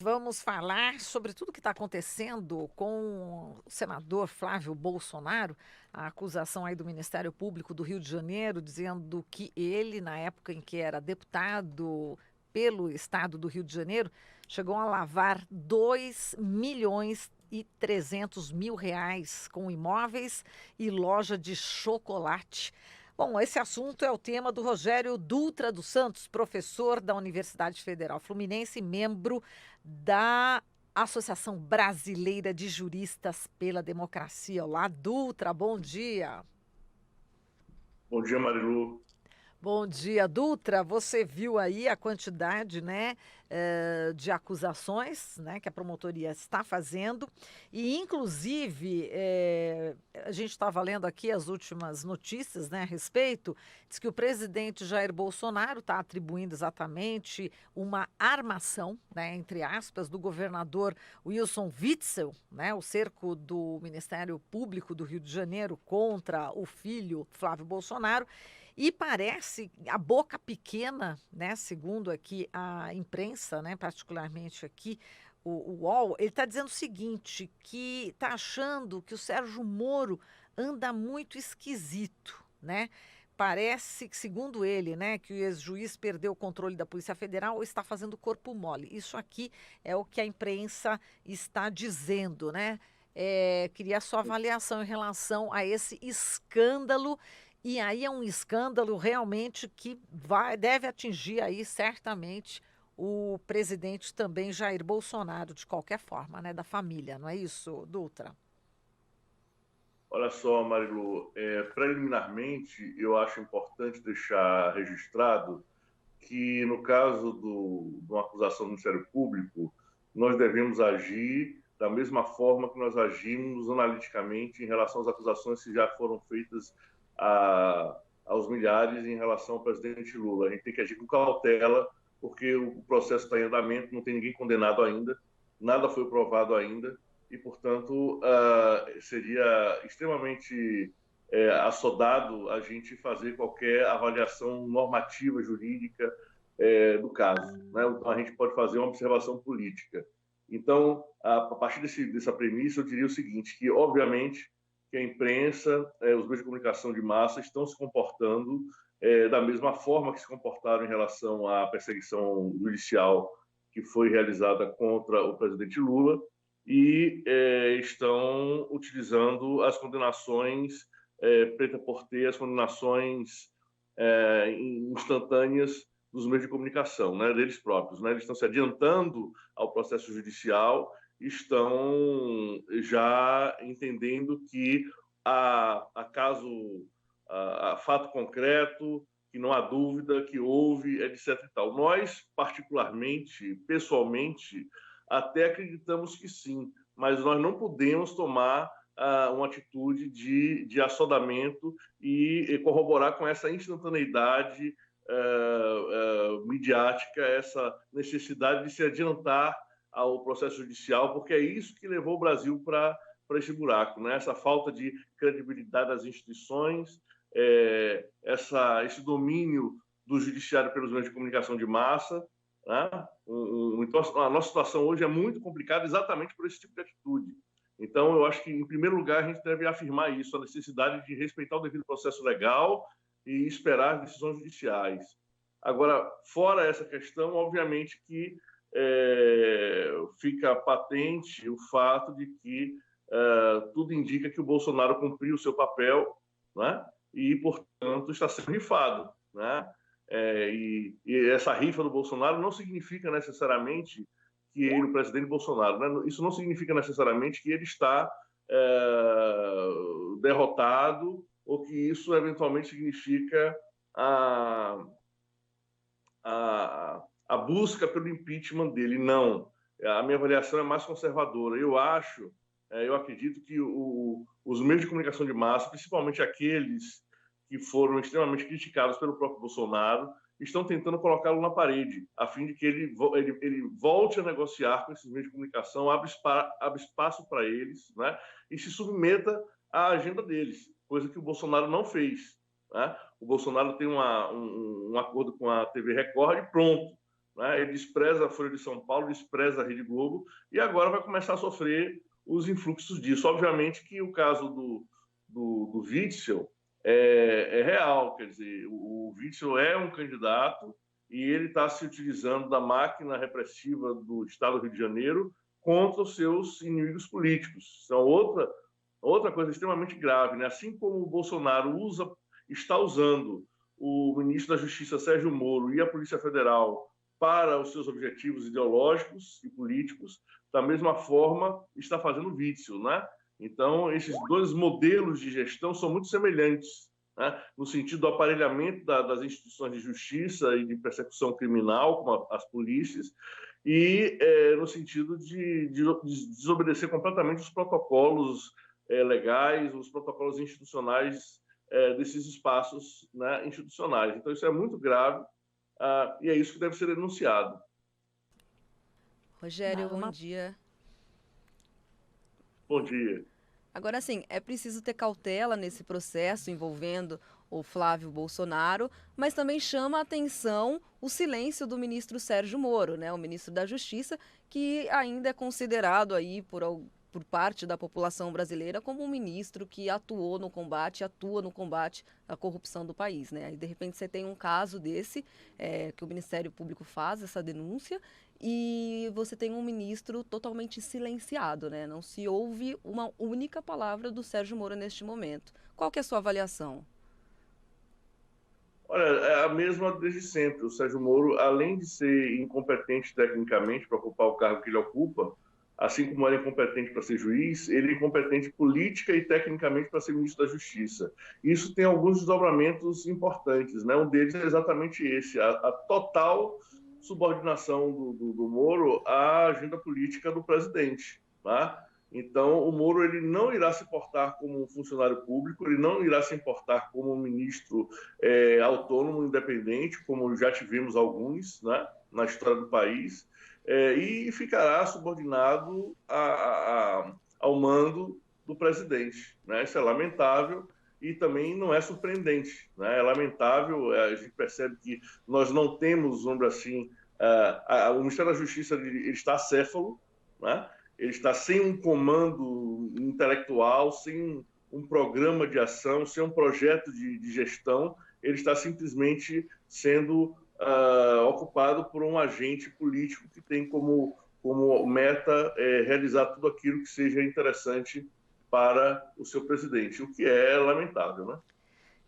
Vamos falar sobre tudo que está acontecendo com o senador Flávio Bolsonaro, a acusação aí do Ministério Público do Rio de Janeiro, dizendo que ele, na época em que era deputado pelo estado do Rio de Janeiro, chegou a lavar 2.300.000 reais com imóveis e loja de chocolate. Bom, esse assunto é o tema do Rogério Dutra dos Santos, professor da Universidade Federal Fluminense, membro da Associação Brasileira de Juristas pela Democracia. Olá, Dutra, bom dia. Bom dia, Marilu. Bom dia, Dutra. Você viu aí a quantidade, né, de acusações, né, que a promotoria está fazendo e, inclusive, a gente estava lendo aqui as últimas notícias, né, a respeito. Diz que o presidente Jair Bolsonaro está atribuindo exatamente uma armação, né, entre aspas, do governador Wilson Witzel, né, o cerco do Ministério Público do Rio de Janeiro contra o filho Flávio Bolsonaro. E parece a boca pequena, né, segundo aqui a imprensa, né, particularmente aqui o UOL, ele está dizendo o seguinte, que está achando que o Sérgio Moro anda muito esquisito, né? Parece que, segundo ele, né, que o ex-juiz perdeu o controle da Polícia Federal ou está fazendo corpo mole. Isso aqui é o que a imprensa está dizendo, né? Queria a sua avaliação em relação a esse escândalo e aí é um escândalo realmente que deve atingir aí certamente o presidente também Jair Bolsonaro, de qualquer forma, né, da família, não é isso, Dutra? Olha só, Marilu, preliminarmente eu acho importante deixar registrado que, no caso de uma acusação do Ministério Público, nós devemos agir da mesma forma que nós agimos analiticamente em relação às acusações que já foram feitas aos milhares em relação ao presidente Lula. A gente tem que agir com cautela, porque o processo está em andamento, não tem ninguém condenado ainda, nada foi provado ainda, e, portanto, seria extremamente assodado a gente fazer qualquer avaliação normativa, jurídica do caso. Né? Então, a gente pode fazer uma observação política. Então, a partir dessa premissa, eu diria o seguinte, que, obviamente, que a imprensa, os meios de comunicação de massa estão se comportando da mesma forma que se comportaram em relação à perseguição judicial que foi realizada contra o presidente Lula e estão utilizando as condenações preta por ter, as condenações instantâneas dos meios de comunicação, né, deles próprios. Né? Eles estão se adiantando ao processo judicial, estão já entendendo que a caso, a fato concreto, que não há dúvida que houve, etc. E tal. Nós, particularmente, pessoalmente, até acreditamos que sim, mas nós não podemos tomar uma atitude de assodamento e corroborar com essa instantaneidade midiática, essa necessidade de se adiantar ao processo judicial, porque é isso que levou o Brasil para esse buraco, né? Essa falta de credibilidade das instituições, esse domínio do judiciário pelos meios de comunicação de massa, né? Então, a nossa situação hoje é muito complicada exatamente por esse tipo de atitude. Então, eu acho que, em primeiro lugar, a gente deve afirmar isso, a necessidade de respeitar o devido processo legal e esperar as decisões judiciais. Agora, fora essa questão, obviamente que fica patente o fato de que tudo indica que o Bolsonaro cumpriu o seu papel, né? E, portanto, está sendo rifado. Né? E essa rifa do Bolsonaro não significa necessariamente que ele, o presidente Bolsonaro, né? Isso não significa necessariamente que ele está derrotado ou que isso eventualmente significa a, a busca pelo impeachment dele. Não. A minha avaliação é mais conservadora. Eu acredito que os meios de comunicação de massa, principalmente aqueles que foram extremamente criticados pelo próprio Bolsonaro, estão tentando colocá-lo na parede, a fim de que ele volte a negociar com esses meios de comunicação, abre espaço para eles, né, e se submeta à agenda deles, coisa que o Bolsonaro não fez. Né? O Bolsonaro tem um acordo com a TV Record e pronto. né? Ele despreza a Folha de São Paulo, despreza a Rede Globo, e agora vai começar a sofrer os influxos disso. Obviamente que o caso do Witzel é real, quer dizer, o Witzel é um candidato e ele está se utilizando da máquina repressiva do Estado do Rio de Janeiro contra os seus inimigos políticos. Isso é outra coisa extremamente grave, né? Assim como o Bolsonaro está usando o ministro da Justiça, Sérgio Moro, e a Polícia Federal para os seus objetivos ideológicos e políticos, da mesma forma está fazendo o Witzel, né? Então, esses dois modelos de gestão são muito semelhantes, né? No sentido do aparelhamento das instituições de justiça e de persecução criminal, como as polícias, e no sentido de desobedecer completamente os protocolos legais, os protocolos institucionais desses espaços, né, institucionais. Então, isso é muito grave e é isso que deve ser denunciado. Rogério, bom dia. Bom dia. Agora, sim, é preciso ter cautela nesse processo envolvendo o Flávio Bolsonaro, mas também chama a atenção o silêncio do ministro Sérgio Moro, né, o ministro da Justiça, que ainda é considerado aí por parte da população brasileira como um ministro que atua no combate à corrupção do país, né? Aí, de repente, você tem um caso desse, que o Ministério Público faz essa denúncia, e você tem um ministro totalmente silenciado, né? Não se ouve uma única palavra do Sérgio Moro neste momento. Qual que é a sua avaliação? Olha, é a mesma desde sempre. O Sérgio Moro, além de ser incompetente tecnicamente para ocupar o cargo que ele ocupa, assim como ele é incompetente para ser juiz, ele é incompetente política e tecnicamente para ser ministro da Justiça. Isso tem alguns desdobramentos importantes, né? Um deles é exatamente esse, a total subordinação do Moro à agenda política do presidente, tá? Então, o Moro ele não irá se portar como um funcionário público, ele não irá se portar como um ministro autônomo, independente, como já tivemos alguns, né, na história do país, e ficará subordinado ao mando do presidente, né? Isso é lamentável e também não é surpreendente, né? É lamentável, a gente percebe que nós não temos, vamos dizer assim, o Ministério da Justiça ele está acéfalo, né? Ele está sem um comando intelectual, sem um programa de ação, sem um projeto de gestão, ele está simplesmente sendo ocupado por um agente político que tem como meta realizar tudo aquilo que seja interessante para o seu presidente, o que é lamentável, né?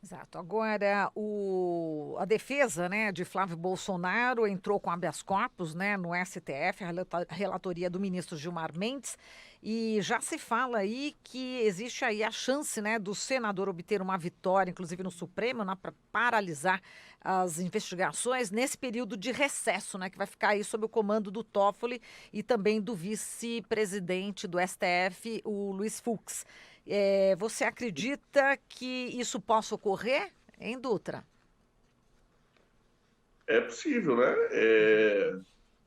Exato. Agora, a defesa, né, de Flávio Bolsonaro entrou com habeas corpus, né, no STF, a relatoria do ministro Gilmar Mendes, e já se fala aí que existe aí a chance, né, do senador obter uma vitória, inclusive no Supremo, né, para paralisar as investigações nesse período de recesso, né, que vai ficar aí sob o comando do Toffoli e também do vice-presidente do STF, o Luiz Fux. Você acredita que isso possa ocorrer, hein, Dutra? É possível, né?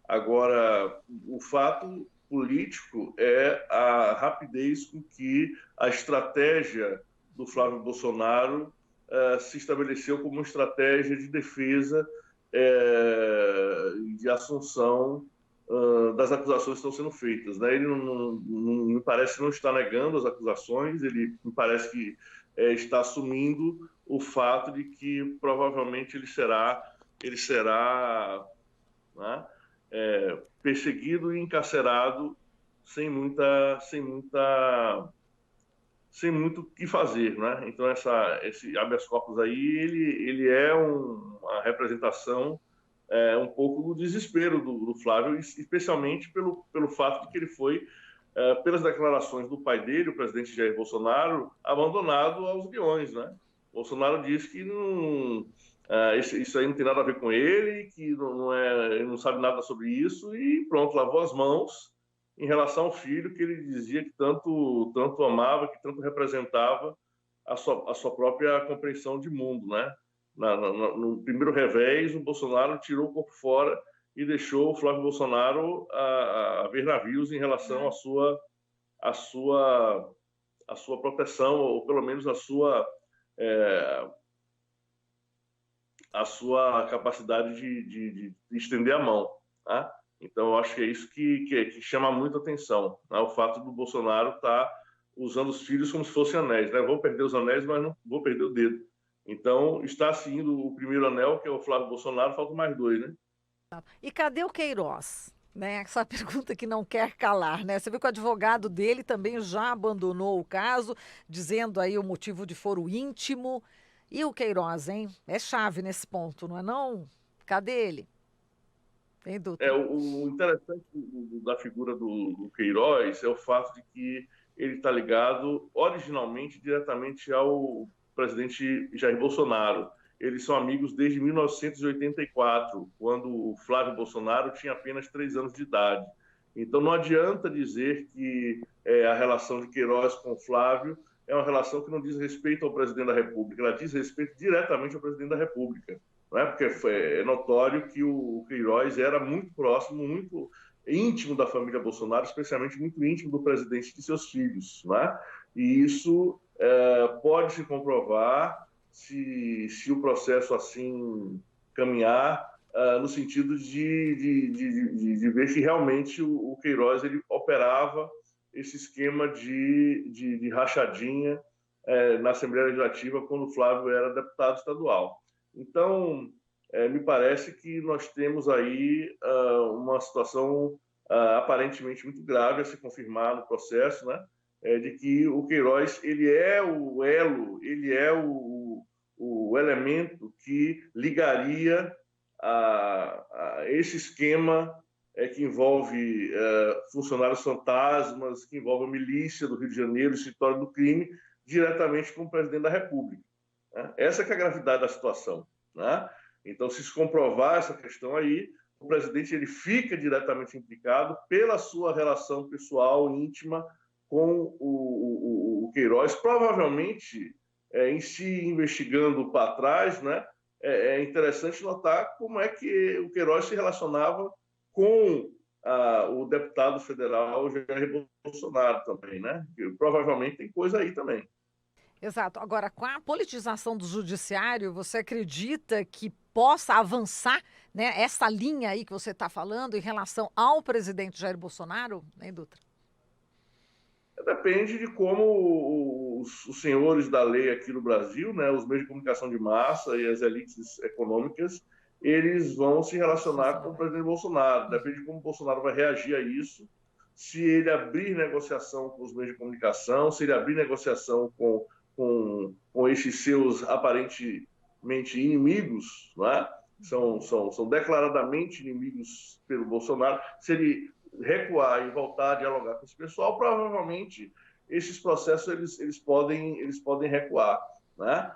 Agora, o fato político é a rapidez com que a estratégia do Flávio Bolsonaro se estabeleceu como uma estratégia de defesa e de assunção das acusações que estão sendo feitas, né? Ele não me parece não está negando as acusações, ele me parece que está assumindo o fato de que provavelmente ele será né, perseguido e encarcerado sem muito o que fazer, né? Então esse habeas corpus aí ele é uma representação um pouco do desespero do Flávio, especialmente pelo fato de que ele foi, pelas declarações do pai dele, o presidente Jair Bolsonaro, abandonado aos leões, né? Bolsonaro disse que isso aí não tem nada a ver com ele, que ele não sabe nada sobre isso e pronto, lavou as mãos em relação ao filho que ele dizia que tanto amava, que tanto representava a sua própria compreensão de mundo, né? No primeiro revés, o Bolsonaro tirou o corpo fora e deixou o Flávio Bolsonaro a ver navios em relação à sua proteção, ou pelo menos a sua capacidade de estender a mão. Tá? Então, eu acho que é isso que chama muito atenção, né? O fato do Bolsonaro estar usando os filhos como se fossem anéis. Né? Vou perder os anéis, mas não vou perder o dedo. Então, está se indo o primeiro anel, que é o Flávio Bolsonaro, faltam mais dois, né? E cadê o Queiroz? Né? Essa pergunta que não quer calar, né? Você viu que o advogado dele também já abandonou o caso, dizendo aí o motivo de foro íntimo. E o Queiroz, hein? É chave nesse ponto, não é não? Cadê ele? Hein, Dutra? O interessante da figura do Queiroz é o fato de que ele está ligado originalmente diretamente ao presidente Jair Bolsonaro. Eles são amigos desde 1984, quando o Flávio Bolsonaro tinha apenas 3 anos de idade. Então não adianta dizer que a relação de Queiroz com o Flávio é uma relação que não diz respeito ao presidente da República, ela diz respeito diretamente ao presidente da República. Não é? Porque é notório que o Queiroz era muito próximo, muito íntimo da família Bolsonaro, especialmente muito íntimo do presidente e de seus filhos. Não é? E isso pode se comprovar se o processo assim caminhar, no sentido de ver que realmente o Queiroz ele operava esse esquema de rachadinha na Assembleia Legislativa quando o Flávio era deputado estadual. Então, me parece que nós temos aí uma situação aparentemente muito grave a se confirmar no processo, né? De que o Queiroz ele é o elo, ele é o elemento que ligaria a esse esquema que envolve funcionários fantasmas, que envolve a milícia do Rio de Janeiro, o escritório do crime, diretamente com o presidente da República. Né? Essa que é a gravidade da situação. Né? Então, se comprovar essa questão aí, o presidente ele fica diretamente implicado pela sua relação pessoal, íntima, com o Queiroz. Provavelmente, em se investigando para trás, né, é interessante notar como é que o Queiroz se relacionava com o deputado federal Jair Bolsonaro também, né? Provavelmente tem coisa aí também. Exato. Agora, com a politização do judiciário, você acredita que possa avançar, né, essa linha aí que você está falando em relação ao presidente Jair Bolsonaro, hein, Dutra? Depende de como os senhores da lei aqui no Brasil, né, os meios de comunicação de massa e as elites econômicas, eles vão se relacionar com o presidente Bolsonaro. Depende de como o Bolsonaro vai reagir a isso, se ele abrir negociação com os meios de comunicação, se ele abrir negociação com esses seus aparentemente inimigos, não é? São declaradamente inimigos pelo Bolsonaro. Se ele recuar e voltar a dialogar com esse pessoal, provavelmente esses processos eles podem recuar. Né?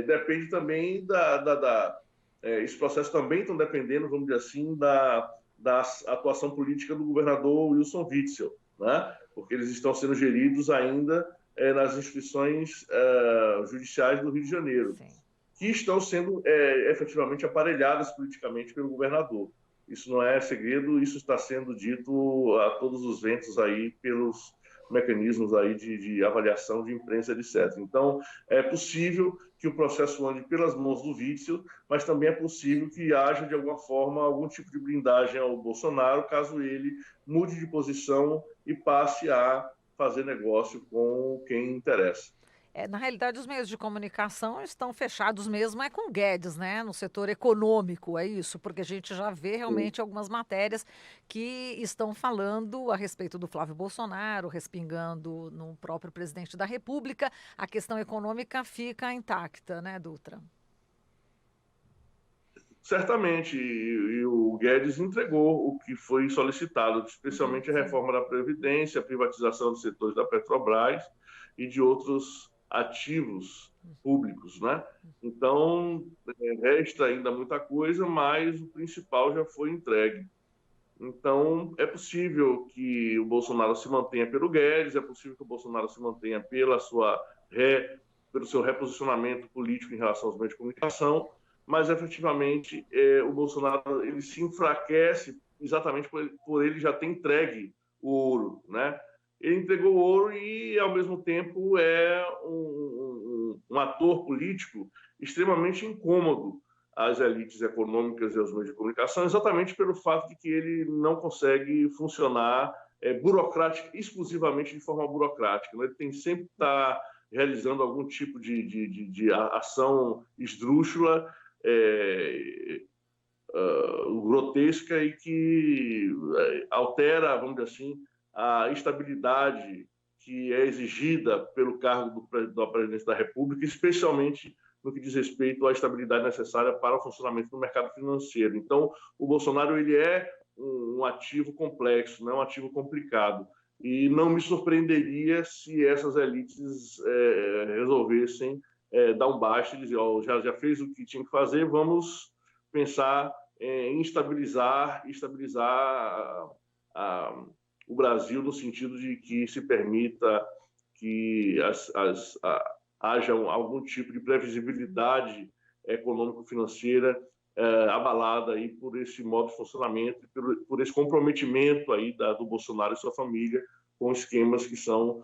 Depende também esses processos também estão dependendo, vamos dizer assim, da atuação política do governador Wilson Witzel, né? Porque eles estão sendo geridos ainda nas instituições judiciais do Rio de Janeiro, sim, que estão sendo efetivamente aparelhadas politicamente pelo governador. Isso não é segredo, isso está sendo dito a todos os ventos aí pelos mecanismos aí de avaliação de imprensa, etc. Então, é possível que o processo ande pelas mãos do Witzel, mas também é possível que haja, de alguma forma, algum tipo de blindagem ao Bolsonaro, caso ele mude de posição e passe a fazer negócio com quem interessa. Na realidade, os meios de comunicação estão fechados mesmo com o Guedes, né? No setor econômico, é isso, porque a gente já vê realmente algumas matérias que estão falando a respeito do Flávio Bolsonaro, respingando no próprio presidente da República. A questão econômica fica intacta, né, Dutra? Certamente, e o Guedes entregou o que foi solicitado, especialmente a reforma da Previdência, a privatização dos setores da Petrobras e de outros ativos públicos, né? Então, resta ainda muita coisa, mas o principal já foi entregue. Então, é possível que o Bolsonaro se mantenha pelo Guedes, é possível que o Bolsonaro se mantenha pelo seu reposicionamento político em relação aos meios de comunicação, mas, efetivamente, o Bolsonaro ele se enfraquece exatamente por ele já ter entregue o ouro, né? Ele entregou o ouro e, ao mesmo tempo, é um ator político extremamente incômodo às elites econômicas e aos meios de comunicação, exatamente pelo fato de que ele não consegue funcionar exclusivamente de forma burocrática. Né? Ele tem sempre que estar realizando algum tipo de ação esdrúxula, grotesca e que altera, vamos dizer assim, a estabilidade que é exigida pelo cargo da presidência da República, especialmente no que diz respeito à estabilidade necessária para o funcionamento do mercado financeiro. Então, o Bolsonaro ele é um ativo complexo, né? Um ativo complicado. E não me surpreenderia se essas elites resolvessem dar um basta e dizer, já fez o que tinha que fazer, vamos pensar em estabilizar o Brasil no sentido de que se permita que haja algum tipo de previsibilidade econômico-financeira abalada aí por esse modo de funcionamento, por esse comprometimento aí do Bolsonaro e sua família com esquemas que são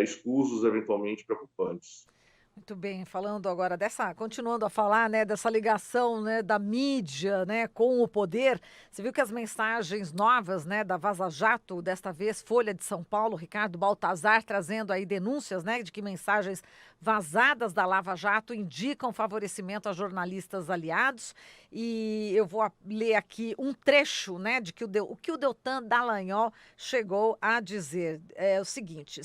escusos, eventualmente preocupantes. Muito bem, falando agora continuando a falar, né, dessa ligação, né, da mídia, né, com o poder. Você viu que as mensagens novas, né, da Vaza Jato, desta vez Folha de São Paulo, Ricardo Baltazar trazendo aí denúncias, né, de que mensagens vazadas da Lava Jato indicam favorecimento a jornalistas aliados. E eu vou ler aqui um trecho, né, de que o que o Deltan Dallagnol chegou a dizer. É o seguinte,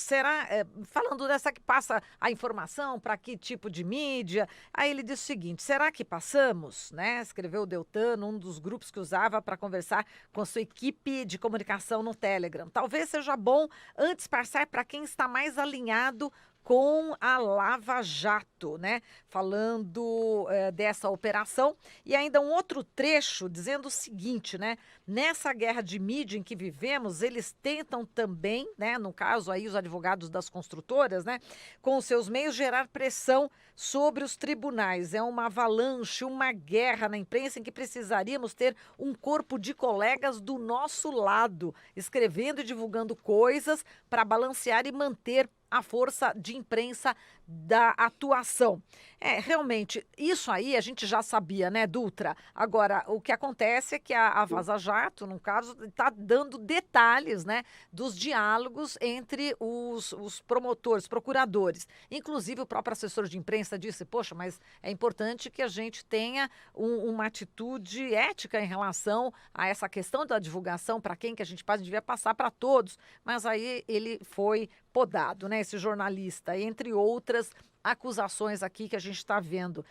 falando dessa que passa a informação para que tipo de mídia, aí ele disse o seguinte, será que passamos, né, escreveu o Deltan num dos grupos que usava para conversar com a sua equipe de comunicação no Telegram. Talvez seja bom antes passar para quem está mais alinhado com a Lava Jato, né? Falando dessa operação. E ainda um outro trecho dizendo o seguinte, né? Nessa guerra de mídia em que vivemos, eles tentam também, né? No caso aí, os advogados das construtoras, né? Com os seus meios, gerar pressão sobre os tribunais. É uma avalanche, uma guerra na imprensa em que precisaríamos ter um corpo de colegas do nosso lado, escrevendo e divulgando coisas para balancear e manter a força de imprensa da atuação. Realmente, isso aí a gente já sabia, né, Dutra? Agora, o que acontece é que a Vaza Jato, no caso, está dando detalhes, né, dos diálogos entre os promotores, procuradores. Inclusive, o próprio assessor de imprensa disse, poxa, mas é importante que a gente tenha uma atitude ética em relação a essa questão da divulgação, para quem que a gente devia passar para todos. Mas aí ele foi podado, né, esse jornalista, entre outras acusações aqui que a gente está vendo.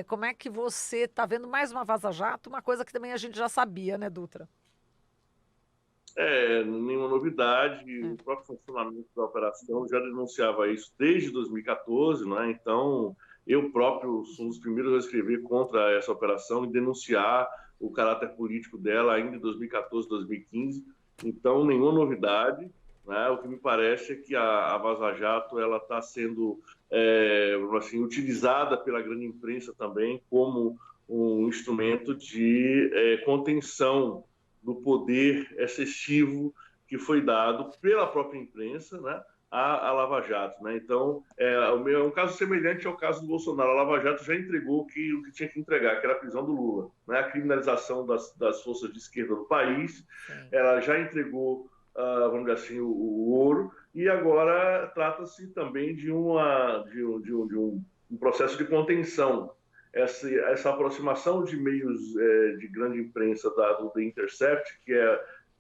Como é que você está vendo mais uma Vaza Jato, uma coisa que também a gente já sabia, né, Dutra? Nenhuma novidade, o próprio funcionamento da operação já denunciava isso desde 2014, né? Então, eu próprio sou um dos primeiros a escrever contra essa operação e denunciar o caráter político dela ainda em 2014, 2015. Então, nenhuma novidade. Né? O que me parece é que a Vaza Jato está sendo assim, utilizada pela grande imprensa também como um instrumento de contenção do poder excessivo que foi dado pela própria imprensa, né, à Lava Jato. Né? Então, é um caso semelhante ao caso do Bolsonaro. A Lava Jato já entregou o que tinha que entregar, que era a prisão do Lula, né? A criminalização das forças de esquerda do país. Ela já entregou vamos dizer assim, o ouro, e agora trata-se também de um processo de contenção. Essa aproximação de meios de grande imprensa do The Intercept,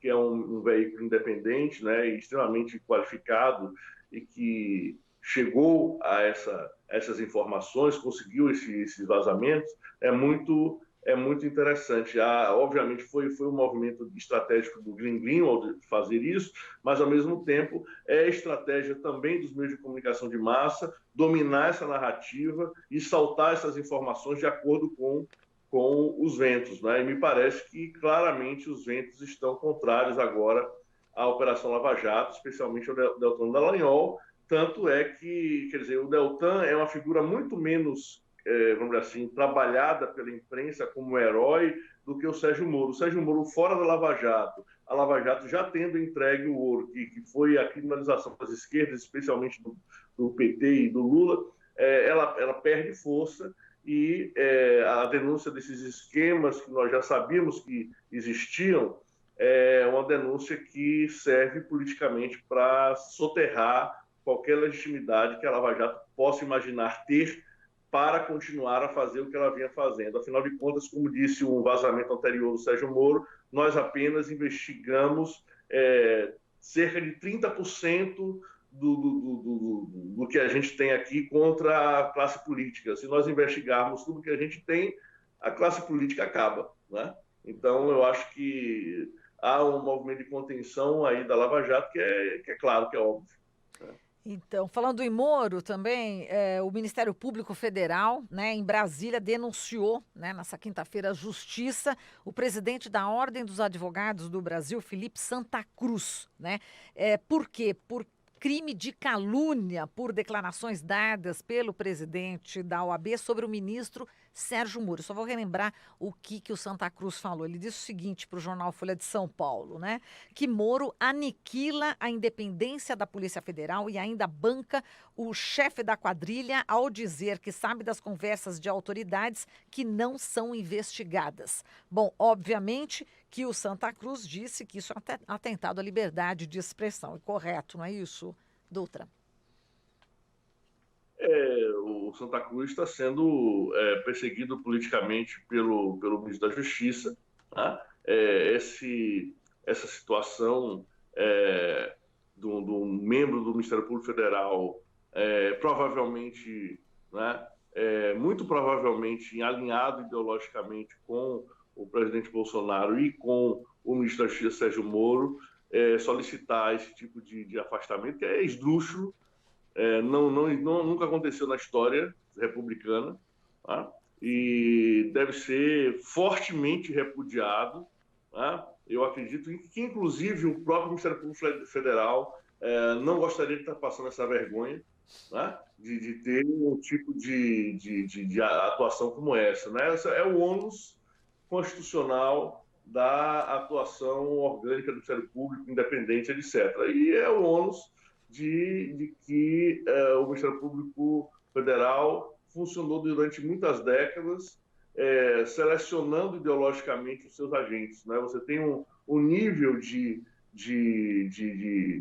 que é um veículo independente, né, extremamente qualificado e que chegou a essas informações, conseguiu esses vazamentos, é muito interessante. Obviamente foi um movimento estratégico do Glinglin ao fazer isso, mas ao mesmo tempo é estratégia também dos meios de comunicação de massa dominar essa narrativa e saltar essas informações de acordo com os ventos. Né? E me parece que claramente os ventos estão contrários agora à Operação Lava Jato, especialmente ao Deltan Dallagnol. Tanto é que, quer dizer, o Deltan é uma figura muito menos vamos dizer assim, trabalhada pela imprensa como herói do que o Sérgio Moro. O Sérgio Moro fora da Lava Jato, a Lava Jato já tendo entregue o ouro, que foi a criminalização das esquerdas, especialmente do PT e do Lula, ela perde força e a denúncia desses esquemas que nós já sabíamos que existiam é uma denúncia que serve politicamente para soterrar qualquer legitimidade que a Lava Jato possa imaginar ter para continuar a fazer o que ela vinha fazendo. Afinal de contas, como disse um vazamento anterior do Sérgio Moro, nós apenas investigamos cerca de 30% do que a gente tem aqui contra a classe política. Se nós investigarmos tudo que a gente tem, a classe política acaba, né? Então, eu acho que há um movimento de contenção aí da Lava Jato que é claro, que é óbvio. Então, falando em Moro também, o Ministério Público Federal, né, em Brasília, denunciou, né, nessa quinta-feira, à Justiça, o presidente da Ordem dos Advogados do Brasil, Felipe Santa Cruz, né? Por quê? Por crime de calúnia por declarações dadas pelo presidente da OAB sobre o ministro Sérgio Moro. Só vou relembrar o que o Santa Cruz falou. Ele disse o seguinte para o jornal Folha de São Paulo, né? Que Moro aniquila a independência da Polícia Federal e ainda banca o chefe da quadrilha ao dizer que sabe das conversas de autoridades que não são investigadas. Bom, obviamente que o Santa Cruz disse que isso é atentado à liberdade de expressão. É correto, não é isso, Dutra? O Santa Cruz está sendo perseguido politicamente pelo ministro da Justiça. Tá? Essa situação do membro do Ministério Público Federal provavelmente, né, muito provavelmente alinhado ideologicamente com o presidente Bolsonaro e com o ministro da Justiça, Sérgio Moro, solicitar esse tipo de afastamento, que é esdrúxulo, nunca aconteceu na história republicana, tá? E deve ser fortemente repudiado. Tá? Eu acredito que, inclusive, o próprio Ministério Público Federal não gostaria de estar passando essa vergonha, né? de ter um tipo de atuação como essa. Né? Essa é o ônus constitucional da atuação orgânica do Ministério Público, independente, etc. E é o ônus de que o Ministério Público Federal funcionou durante muitas décadas, selecionando ideologicamente os seus agentes. Né? Você tem um nível de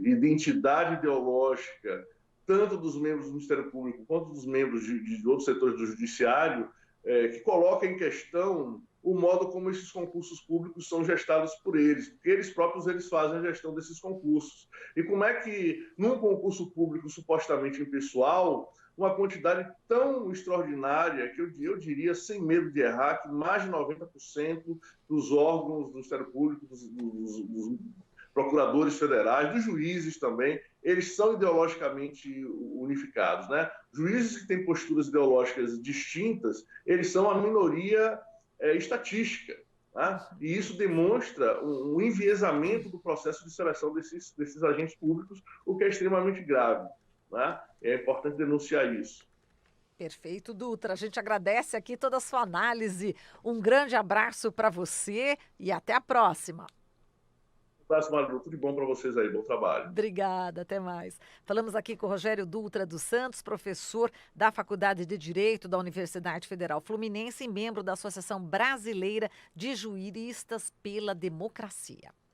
identidade ideológica, tanto dos membros do Ministério Público quanto dos membros de outros setores do Judiciário, que coloca em questão o modo como esses concursos públicos são gestados por eles, porque eles próprios fazem a gestão desses concursos. E como é que, num concurso público supostamente impessoal, uma quantidade tão extraordinária, que eu diria, sem medo de errar, que mais de 90% dos órgãos do Ministério Público, dos procuradores federais, dos juízes também, eles são ideologicamente unificados, né? Juízes que têm posturas ideológicas distintas, eles são a minoria estatística, tá? E isso demonstra um enviesamento do processo de seleção desses agentes públicos, o que é extremamente grave. Né? É importante denunciar isso. Perfeito, Dutra. A gente agradece aqui toda a sua análise. Um grande abraço para você e até a próxima. Um abraço, Maru. Tudo de bom para vocês aí. Bom trabalho. Obrigada, até mais. Falamos aqui com o Rogério Dutra dos Santos, professor da Faculdade de Direito da Universidade Federal Fluminense e membro da Associação Brasileira de Juristas pela Democracia.